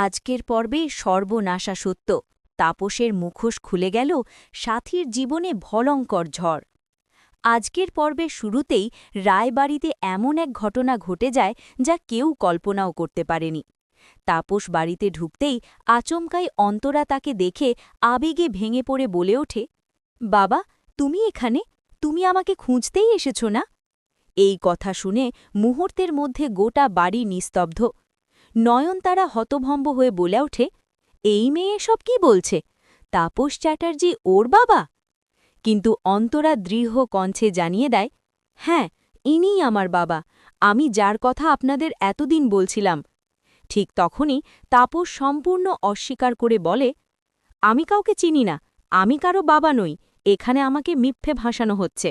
আজকের পর্বে সর্বনাশা সত্য। তাপসের মুখোশ খুলে গেল, সাথীর জীবনে ভয়ঙ্কর ঝড়। আজকের পর্বের শুরুতেই রায়বাড়িতে এমন এক ঘটনা ঘটে যায় যা কেউ কল্পনাও করতে পারেনি। তাপস বাড়িতে ঢুকতেই আচমকাই অন্তরা তাকে দেখে আবেগে ভেঙে পড়ে বলে ওঠে, বাবা, তুমি এখানে? তুমি আমাকে খুঁজতেই এসেছ না? এই কথা শুনে মুহূর্তের মধ্যে গোটা বাড়ি নিস্তব্ধ। নয়নতারা হতভম্ব হয়ে বলে ওঠে, এই মেয়ে এসব কি বলছে? তাপস চ্যাটার্জি ওর বাবা? কিন্তু অন্তরা দৃঢ় কণ্ঠে জানিয়ে দেয়, হ্যাঁ, ইনিই আমার বাবা, আমি যার কথা আপনাদের এতদিন বলছিলাম। ঠিক তখনই তাপস সম্পূর্ণ অস্বীকার করে বলে, আমি কাউকে চিনি না, আমি কারো বাবা নই, এখানে আমাকে মিথ্যে ভাসানো হচ্ছে।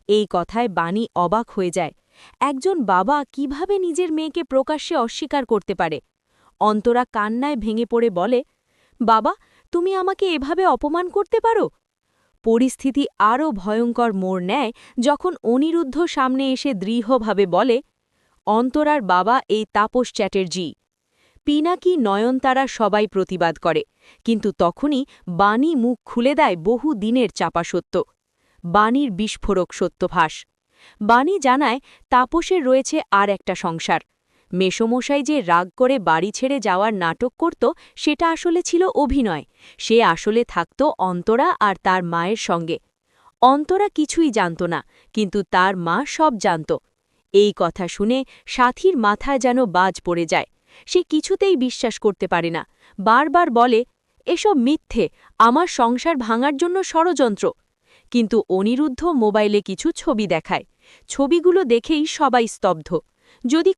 এই কথায় বাণী অবাক হয়ে যায়। একজন বাবা কিভাবে নিজের মেয়েকে প্রকাশ্যে অস্বীকার করতে পারে? অন্তরা কান্নায় ভেঙে পড়ে বলে, বাবা, তুমি আমাকে এভাবে অপমান করতে পারো? পরিস্থিতি আরও ভয়ঙ্কর মোড় নেয় যখন অনিরুদ্ধ সামনে এসে দৃঢ়ভাবে বলে, অন্তরার বাবা এই তাপস চ্যাটার্জি। পিনাকি, নয়নতারা সবাই প্রতিবাদ করে, কিন্তু তখনই বাণী মুখ খুলে দেয় বহু দিনের চাপা সত্য। বাণীর বিস্ফোরক সত্যভাস। বাণী জানায় তাপসের রয়েছে আর একটা সংসার। মেসমশাই যে রাগ করে বাড়ি ছেড়ে যাওয়ার নাটক করত, সেটা আসলে ছিল অভিনয়। সে আসলে থাকত অন্তরা আর তার মায়ের সঙ্গে। অন্তরা কিছুই জানত না, কিন্তু তার মা সব জানত। এই কথা শুনে সাথীর মাথায় যেন বাজ পড়ে যায়। সে কিছুতেই বিশ্বাস করতে পারে না, বারবার বলে, এসব মিথ্যে, আমার সংসার ভাঙার জন্য ষড়যন্ত্র। কিন্তু অনিরুদ্ধ মোবাইলে কিছু ছবি দেখায়। ছবিগুলো দেখেই সবাই স্তব্ধ। যদি